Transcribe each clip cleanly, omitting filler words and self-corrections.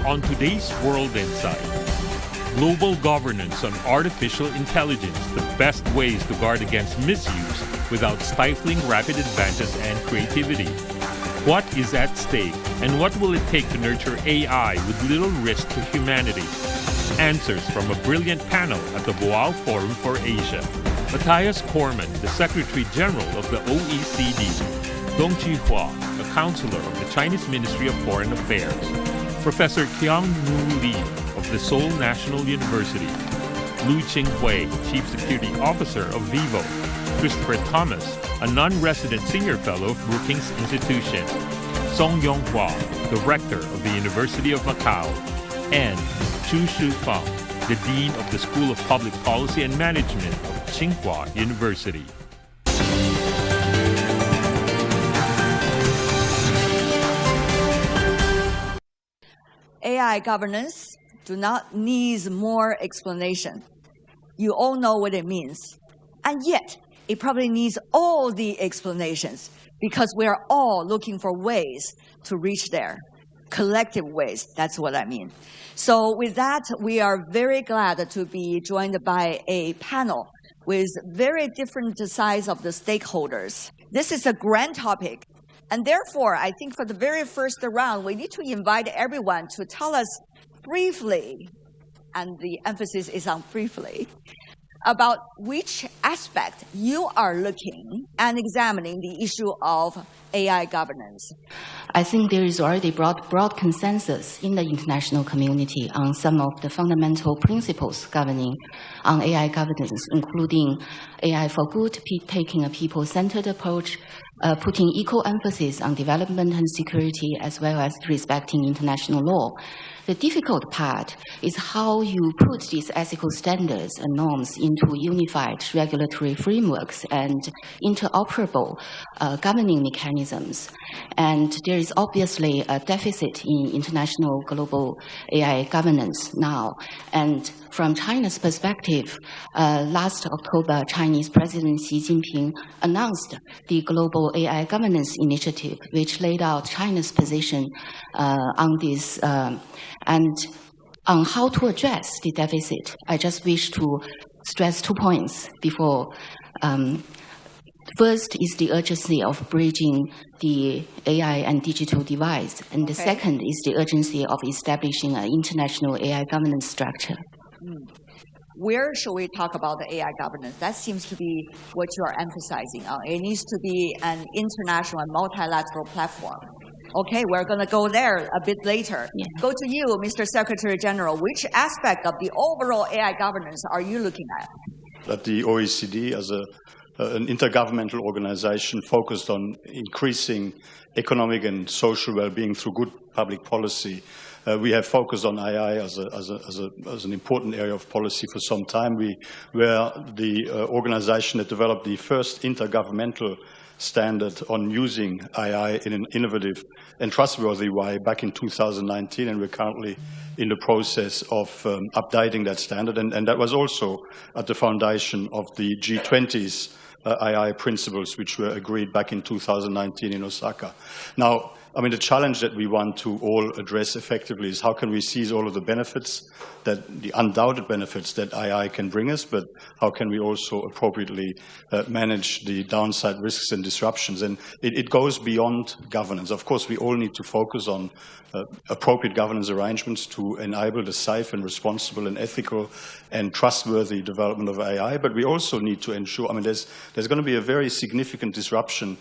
On today's World Insight, global governance on artificial intelligence, the best ways to guard against misuse without stifling rapid advances and creativity. What is at stake, and what will it take to nurture AI with little risk to humanity? Answers from a brilliant panel at the Boao Forum for Asia. Mathias Cormann, the Secretary General of the OECD. Zhihua, a counselor of the Chinese Ministry of Foreign Affairs. Professor Kyoung of the Seoul National University. Jinghui, Chief Security Officer of Vivo. Christopher Thomas, a non-resident senior fellow of Brookings Institution. Yonghua, the rector of the University of Macau. And Zhu Xufeng, the dean of the School of Public Policy and Management of Tsinghua University. AI governance do not need more explanation. You all know what it means. And yet, it probably needs all the explanations because we are all looking for ways to reach there. Collective ways, that's what I mean. So with that, we are very glad to be joined by a panel with very different size of the stakeholders. This is a grand topic. And therefore, I think for the very first round, we need to invite everyone to tell us briefly, and the emphasis is on briefly, about which aspect you are looking and examining the issue of AI governance. I think there is already broad consensus in the international community on some of the fundamental principles governing on AI governance, including AI for good, taking a people-centered approach, putting equal emphasis on development and security, as well as respecting international law. The difficult part is how you put these ethical standards and norms into unified regulatory frameworks and interoperable governing mechanisms. And there is obviously a deficit in international global AI governance now. And from China's perspective, last October, Chinese President Xi Jinping announced the Global AI Governance Initiative, which laid out China's position on this and on how to address the deficit. I just wish to stress 2 points before. First is the urgency of bridging the AI and digital divide, and the second is the urgency of establishing an international AI governance structure. Where should we talk about the AI governance? That seems to be what you are emphasizing on. It needs to be an international and multilateral platform. Okay, we're going to go there a bit later. Yeah. Go to you, Mr. Secretary General. Which aspect of the overall AI governance are you looking at? At the OECD, as an intergovernmental organization focused on increasing economic and social well-being through good public policy, we have focused on AI as an important area of policy for some time. We were the organization that developed the first intergovernmental standard on using AI in an innovative and trustworthy way back in 2019, and we're currently in the process of updating that standard, and that was also at the foundation of the G20's AI principles, which were agreed back in 2019 in Osaka. Now, I mean, the challenge that we want to all address effectively is how can we seize all of the benefits, the undoubted benefits that AI can bring us, but how can we also appropriately manage the downside risks and disruptions? And it goes beyond governance. Of course, we all need to focus on appropriate governance arrangements to enable the safe and responsible and ethical and trustworthy development of AI, but we also need to ensure, I mean, there's going to be a very significant disruption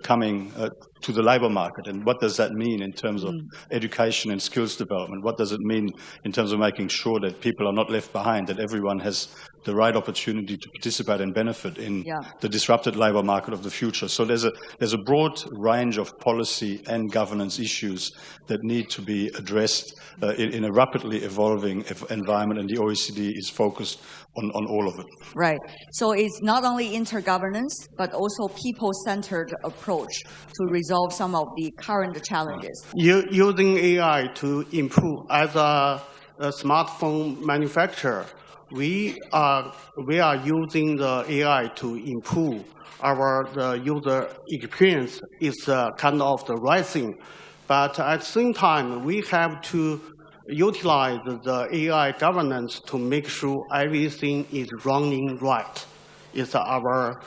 coming to the labor market. And what does that mean in terms of education and skills development? What does it mean in terms of making sure that people are not left behind, that everyone has the right opportunity to participate and benefit in the disrupted labor market of the future? So there's a broad range of policy and governance issues that need to be addressed in a rapidly evolving environment, and the OECD is focused on all of it. Right. So it's not only intergovernance, but also people-centered approach to resolve some of the current challenges. Using AI to improve as a smartphone manufacturer, we are using the AI to improve the user experience. Is kind of the right thing. But at the same time, we have to utilize the AI governance to make sure everything is running right. It's our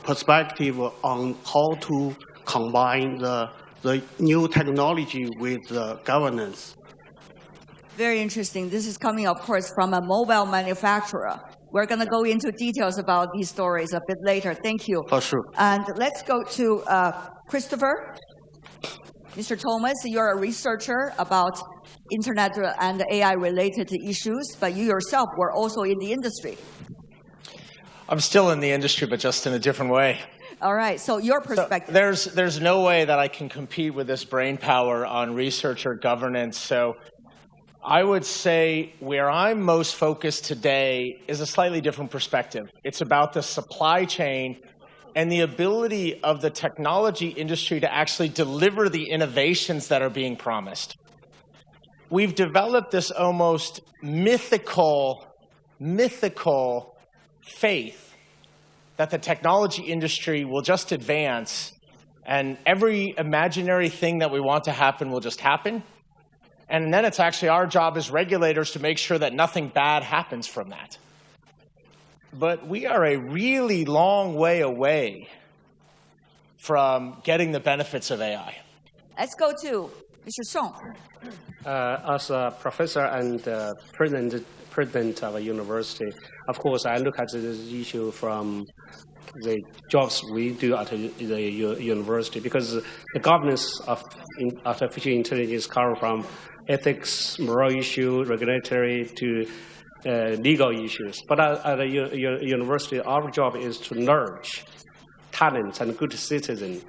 perspective on how to combine the new technology with the governance. Very interesting. This is coming, of course, from a mobile manufacturer. We're going to go into details about these stories a bit later. Thank you. For sure. And let's go to Christopher. Mr. Thomas, you're a researcher about internet and AI-related issues, but you yourself were also in the industry. I'm still in the industry, but just in a different way. All right, so your perspective. So there's no way that I can compete with this brain power on research or governance. So I would say where I'm most focused today is a slightly different perspective. It's about the supply chain and the ability of the technology industry to actually deliver the innovations that are being promised. We've developed this almost mythical faith that the technology industry will just advance and every imaginary thing that we want to happen will just happen. And then it's actually our job as regulators to make sure that nothing bad happens from that. But we are a really long way away from getting the benefits of AI. Let's go to Mr. Song. As a professor and president of a university, of course, I look at this issue from the jobs we do at the university, because the governance of artificial intelligence comes from ethics, moral issue, regulatory to legal issues. But at a university, our job is to nurture talents and good citizens.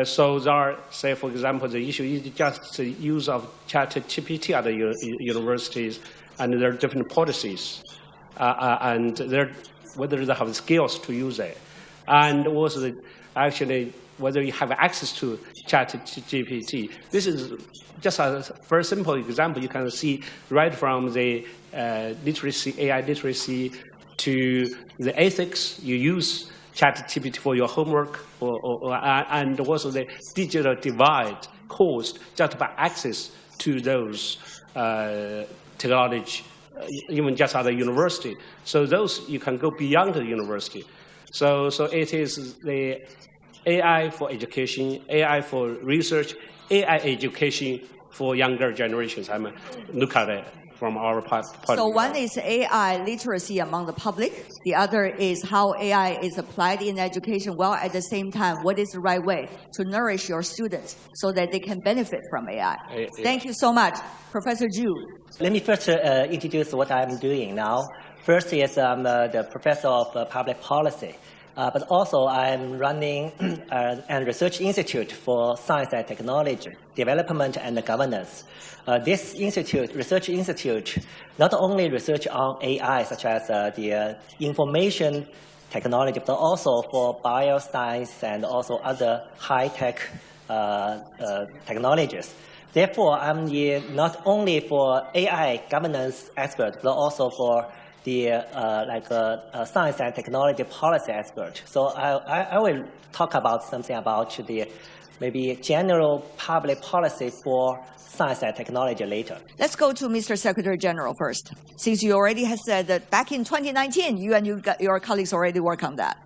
So there are, say, for example, the issue is just the use of ChatGPT at the universities, and there are different policies, and whether they have skills to use it, and also actually whether you have access to ChatGPT. This is just a very simple example. You can see right from the literacy, AI literacy, to the ethics. You use ChatGPT for your homework, and also the digital divide caused just by access to those technology, even just at the university. So those, you can go beyond the university. So it is the AI for education, AI for research, AI education for younger generations. I mean, look at it from our part. So one is AI literacy among the public. The other is how AI is applied in education, while at the same time, what is the right way to nourish your students so that they can benefit from AI. Thank you so much. Professor Zhu. Let me first introduce what I'm doing now. First is the professor of public policy. But also, I'm running a research institute for science and technology, development and governance. This research institute, not only research on AI, such as the information technology, but also for bioscience and also other high-tech technologies. Therefore, I'm not only for AI governance expert, but also for the science and technology policy expert. So I will talk about something about the maybe general public policy for science and technology later. Let's go to Mr. Secretary General first, since you already have said that back in 2019, you and your colleagues already worked on that.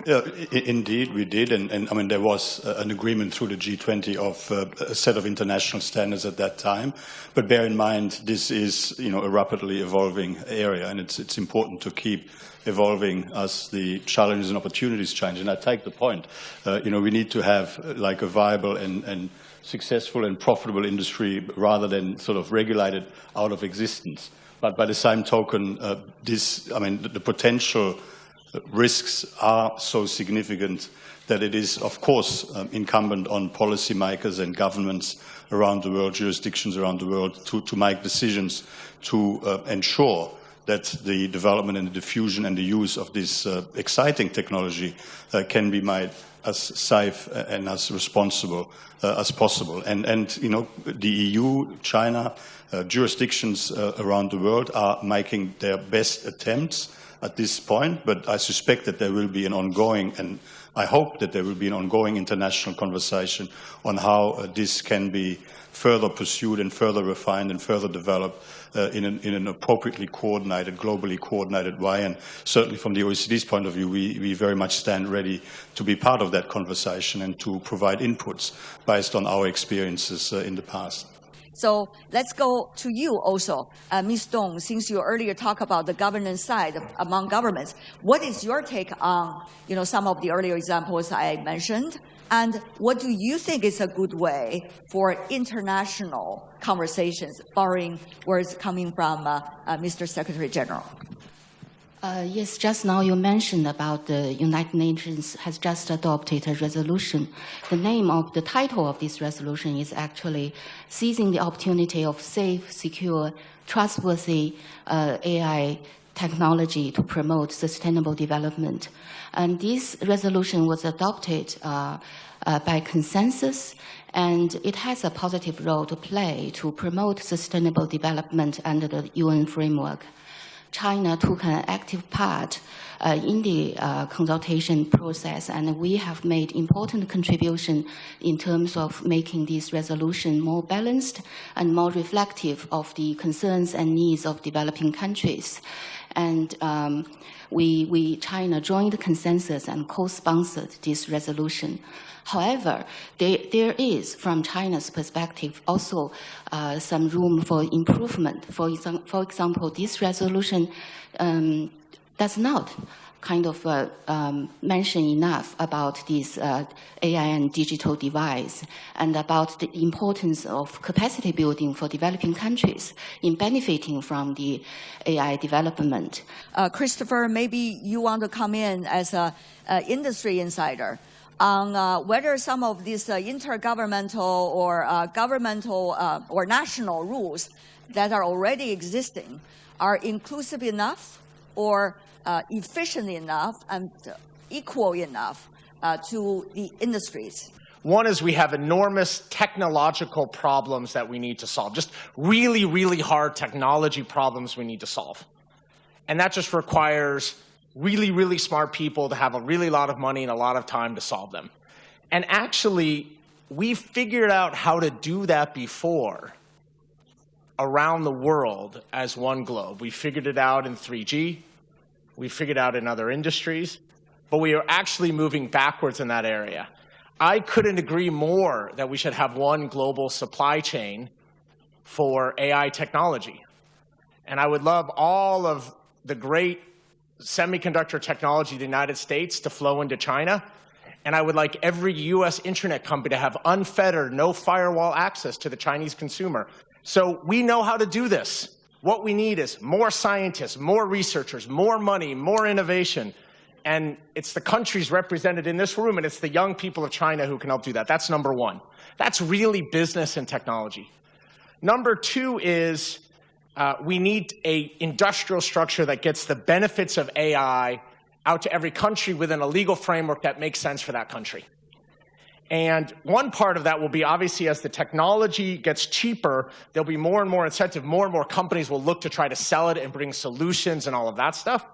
Yeah, indeed, we did. And I mean, there was an agreement through the G20 of a set of international standards at that time. But bear in mind, this is, a rapidly evolving area, and it's important to keep evolving as the challenges and opportunities change. And I take the point. We need to have like a viable and successful and profitable industry rather than sort of regulated out of existence. But by the same token, the potential risks are so significant that it is, of course, incumbent on policymakers and governments around the world, jurisdictions around the world, to make decisions to ensure that the development and the diffusion and the use of this exciting technology can be made as safe and as responsible as possible. And you know, the EU, China, jurisdictions around the world are making their best attempts at this point, but I suspect that there will be an ongoing, and I hope that there will be an ongoing international conversation on how this can be further pursued and further refined and further developed in an appropriately coordinated, globally coordinated way. And certainly from the OECD's point of view, we very much stand ready to be part of that conversation and to provide inputs based on our experiences in the past. So let's go to you also, Ms. Dong, since you earlier talked about the governance side among governments. What is your take on, you know, some of the earlier examples I mentioned? And what do you think is a good way for international conversations, borrowing words coming from Mr. Secretary General? Yes, just now you mentioned about the United Nations has just adopted a resolution. The name of the title of this resolution is actually Seizing the Opportunity of Safe, Secure, Trustworthy AI Technology to Promote Sustainable Development. And this resolution was adopted by consensus, and it has a positive role to play to promote sustainable development under the UN framework. China took an active part in the consultation process, and we have made important contribution in terms of making this resolution more balanced and more reflective of the concerns and needs of developing countries. And China joined the consensus and co-sponsored this resolution. However, there is, from China's perspective, also some room for improvement. For example, this resolution does not kind of mention enough about this AI and digital device and about the importance of capacity building for developing countries in benefiting from the AI development. Christopher, maybe you want to come in as an industry insider on whether some of these intergovernmental or governmental or national rules that are already existing are inclusive enough or efficient enough and equal enough to the industries. One is we have enormous technological problems that we need to solve, just really, really hard technology problems we need to solve. And that just requires really, really smart people to have a really lot of money and a lot of time to solve them. And actually, we figured out how to do that before around the world as one globe. We figured it out in 3G. We figured it out in other industries. But we are actually moving backwards in that area. I couldn't agree more that we should have one global supply chain for AI technology. And I would love all of the great semiconductor technology of the United States to flow into China. And I would like every US internet company to have unfettered, no firewall access to the Chinese consumer. So we know how to do this. What we need is more scientists, more researchers, more money, more innovation. And it's the countries represented in this room, and it's the young people of China who can help do that. That's number one. That's really business and technology. Number two is we need an industrial structure that gets the benefits of AI out to every country within a legal framework that makes sense for that country. And one part of that will be, obviously, as the technology gets cheaper, there'll be more and more incentive. More and more companies will look to try to sell it and bring solutions and all of that stuff.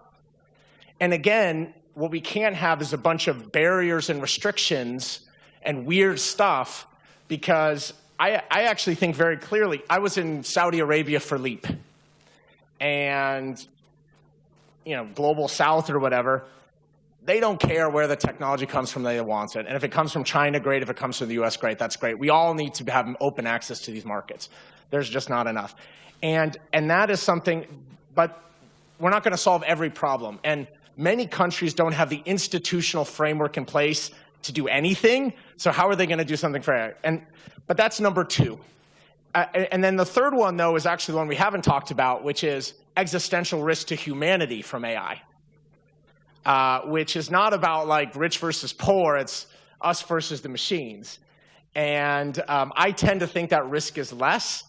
And again, what we can't have is a bunch of barriers and restrictions and weird stuff, because I actually think very clearly. I was in Saudi Arabia for LEAP, and Global South or whatever, they don't care where the technology comes from, they want it. And if it comes from China, great. If it comes from the US, great. That's great. We all need to have open access to these markets. There's just not enough. And that is something, but we're not going to solve every problem. And many countries don't have the institutional framework in place to do anything. So how are they going to do something for AI? But that's number two. And then the third one, though, is actually the one we haven't talked about, which is existential risk to humanity from AI, which is not about like rich versus poor. It's us versus the machines. And I tend to think that risk is less.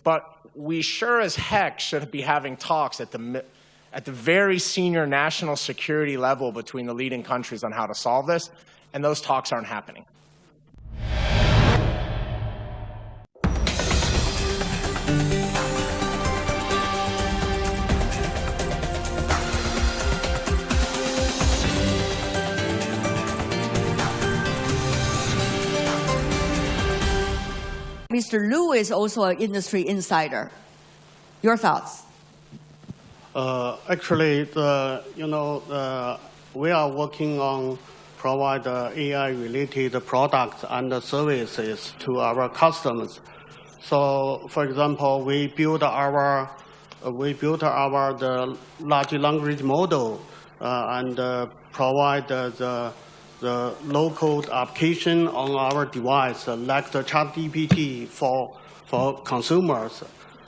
but we sure as heck should be having talks at the very senior national security level between the leading countries on how to solve this, and those talks aren't happening. Mr. Liu is also an industry insider. Your thoughts? Actually, we are working on provide AI-related products and services to our customers. So, for example, we built our the large language model and provide the low-code application on our device, like the ChatGPT for consumers.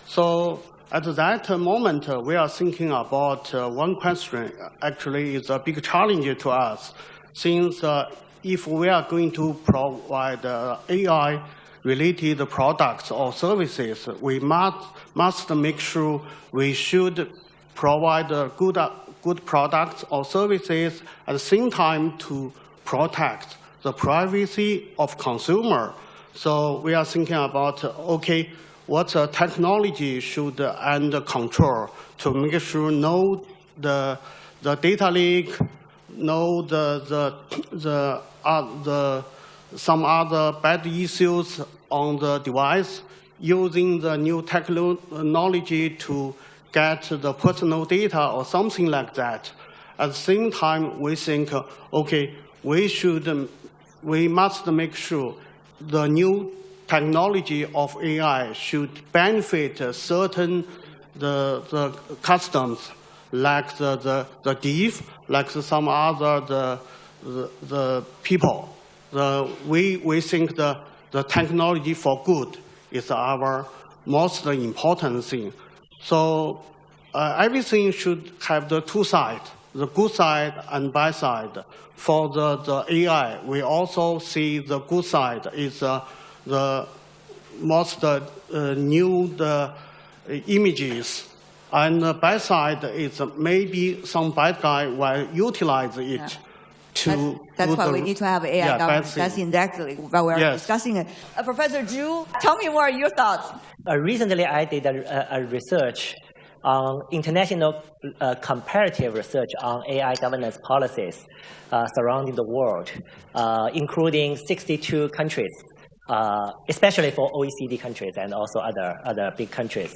So at that moment, we are thinking about one question. Actually, it's a big challenge to us, since if we are going to provide AI-related products or services, we must make sure we should provide good products or services at the same time to protect the privacy of consumer. So we are thinking about, okay, what technology should and control to make sure the data leak, some other bad issues on the device, using the new technology to get the personal data or something like that. At the same time, we think, okay, we must make sure the new technology of AI should benefit certain the customs, like the deaf, like some other the people. We think the technology for good is our most important thing. So everything should have the two sides, the good side and bad side. For the AI, we also see the good side is the most new images, and the bad side is maybe some bad guy will utilize it to. That's why we need to have AI governance. That's exactly why we're discussing it. Professor Zhu, tell me more your thoughts. Recently, I did a research on international comparative research on AI governance policies surrounding the world, including 62 countries, especially for OECD countries and also other big countries,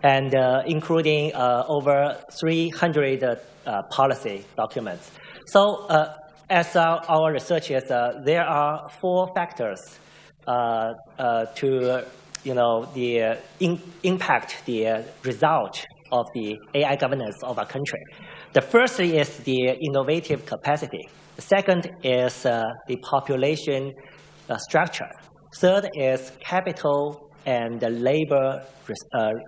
and including over 300 policy documents. So as our research is, there are 4 factors to impact the result of the AI governance of a country. The first is the innovative capacity. The second is the population structure. Third is capital and labor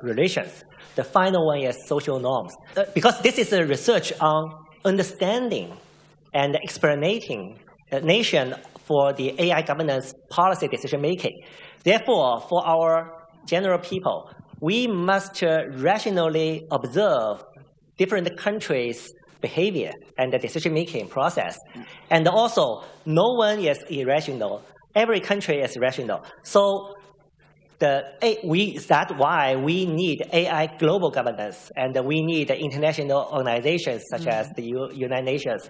relations. The final one is social norms. Because this is a research on understanding and explaining the nation for the AI governance policy decision making. Therefore, for our general people, we must rationally observe different countries' behavior and the decision-making process. And also, no one is irrational. Every country is rational. So that's why we need AI global governance, and we need international organizations such as the United Nations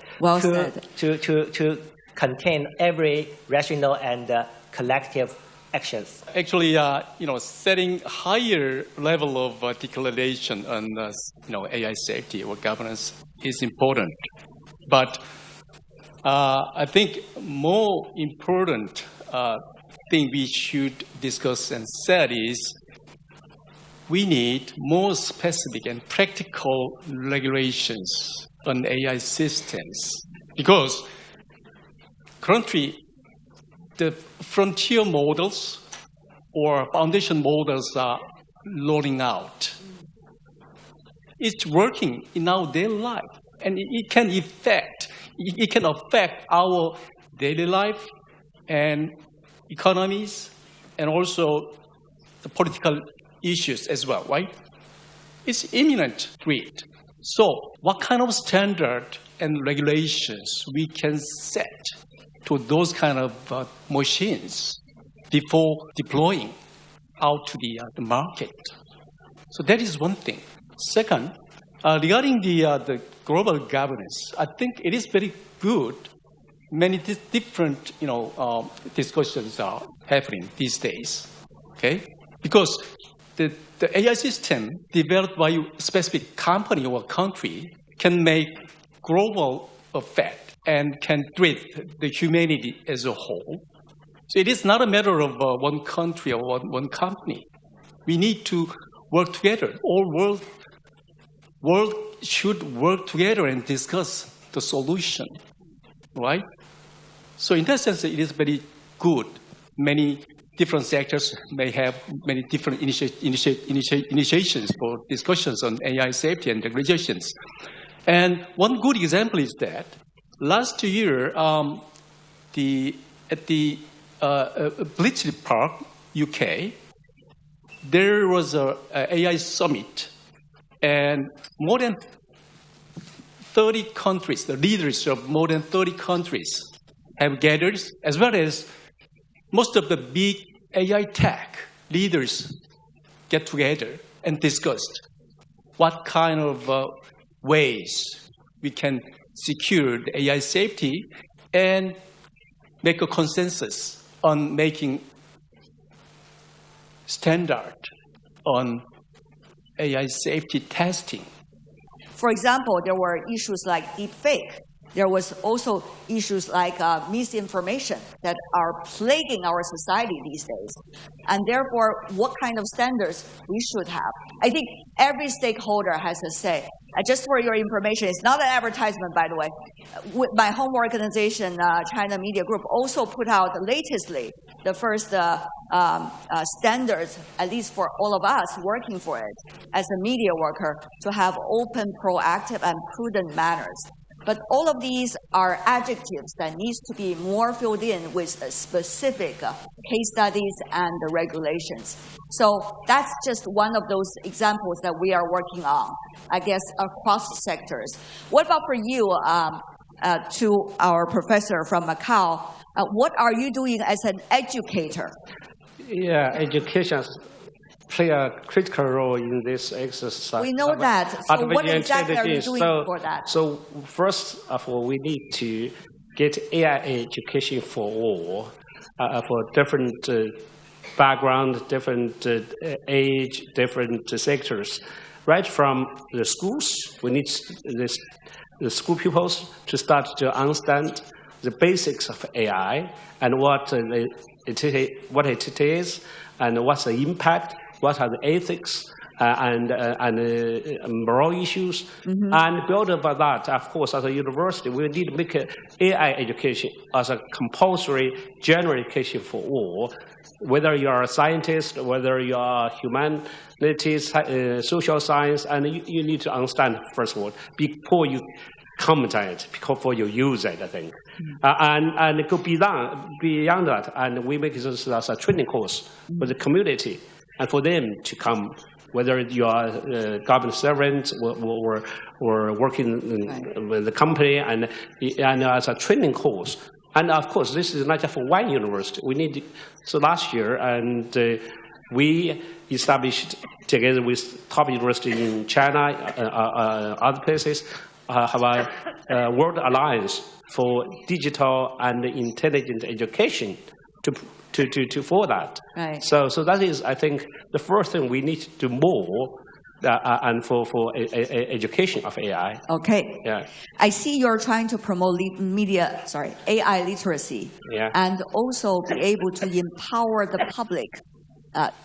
to contain every rational and collective actions. Actually, setting higher level of declaration on AI safety or governance is important. But I think more important thing we should discuss and said is we need more specific and practical regulations on AI systems, because currently the frontier models or foundation models are rolling out. It's working in our daily life, and it can affect our daily life and economies, and also the political issues as well, right? It's imminent threat. So what kind of standard and regulations we can set to those kind of machines before deploying out to the market? So that is one thing. Second, regarding the global governance, I think it is very good. Many different discussions are happening these days, okay? Because the AI system developed by a specific company or country can make global effect and can threat the humanity as a whole. So it is not a matter of one country or one company. We need to work together. All world should work together and discuss the solution, right? So in that sense, it is very good. Many different sectors may have many different initiations for discussions on AI safety and regulations. And one good example is that last year, at the Bletchley Park, UK, there was an AI summit, and more than 30 countries, the leaders of more than 30 countries have gathered, as well as most of the big AI tech leaders get together and discussed what kind of ways we can secure the AI safety and make a consensus on making standard on AI safety testing. For example, there were issues like deepfake. There was also issues like misinformation that are plaguing our society these days. And therefore, what kind of standards we should have. I think every stakeholder has a say. Just for your information, it's not an advertisement, by the way. My home organization, China Media Group, also put out latestly the first standards, at least for all of us working for it, as a media worker, to have open, proactive, and prudent manners. But all of these are adjectives that needs to be more filled in with specific case studies and the regulations. So that's just one of those examples that we are working on, I guess, across sectors. What about for you, to our professor from Macau? What are you doing as an educator? Yeah, education play a critical role in this exercise. We know that. So what exactly are you doing for that? So first of all, we need to get AI education for all, for different background, different age, different sectors. Right from the schools, we need the school pupils to start to understand the basics of AI and what it is, and what's the impact, what are the ethics and moral issues, and build upon that. Of course, as a university, we need to make AI education as a compulsory general education for all. Whether you are a scientist, whether you are humanities, social science, and you need to understand first of all before you comment on it, before you use it, I think. And go beyond that, and we make this as a training course for the community and for them to come, whether you are a government servant or working with the company, and as a training course. And of course, this is not just for one university. So last year, and we established together with top university in China, other places, have a World Alliance for Digital and Intelligent Education for that. Right. So that is, I think, the first thing we need to do more, and for education of AI. Okay. Yeah. I see you're trying to promote AI literacy, and also be able to empower the public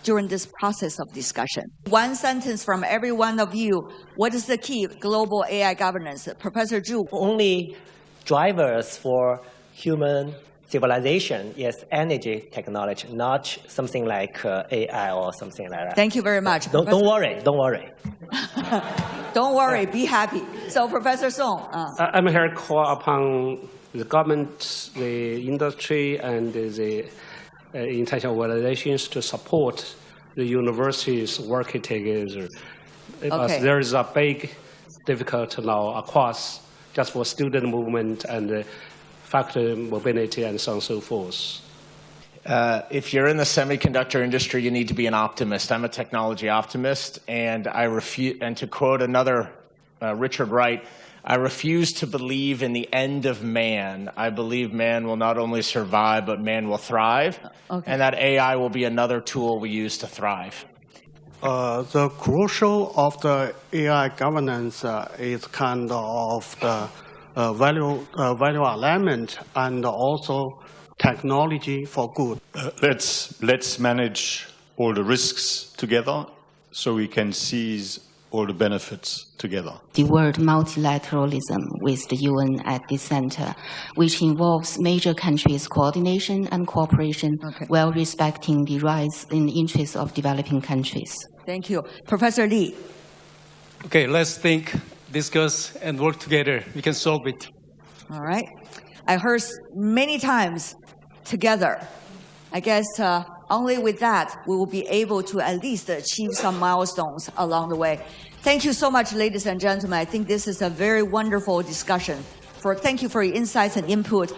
during this process of discussion. One sentence from every one of you. What is the key global AI governance? Professor Zhu. Only drivers for human civilization is energy technology, not something like AI or something like that. Thank you very much. Don't worry. Don't worry. Don't worry. Be happy. So, Professor Song. I'm here to call upon the government, the industry, and the international organizations to support the universities working together. Okay. There is a big difficulty now across just for student movement and faculty mobility and so on and so forth. If you're in the semiconductor industry, you need to be an optimist. I'm a technology optimist, and and to quote another Richard Wright, I refuse to believe in the end of man. I believe man will not only survive, but man will thrive, and that AI will be another tool we use to thrive. The crucial of the AI governance is kind of the value alignment and also technology for good. Let's manage all the risks together so we can seize all the benefits together. The word multilateralism with the UN at the center, which involves major countries' coordination and cooperation while respecting the rights and interests of developing countries. Thank you. Professor Lee. Okay, let's think, discuss, and work together. We can solve it. All right. I heard many times together. I guess only with that we will be able to at least achieve some milestones along the way. Thank you so much, ladies and gentlemen. I think this is a very wonderful discussion. Thank you for your insights and input.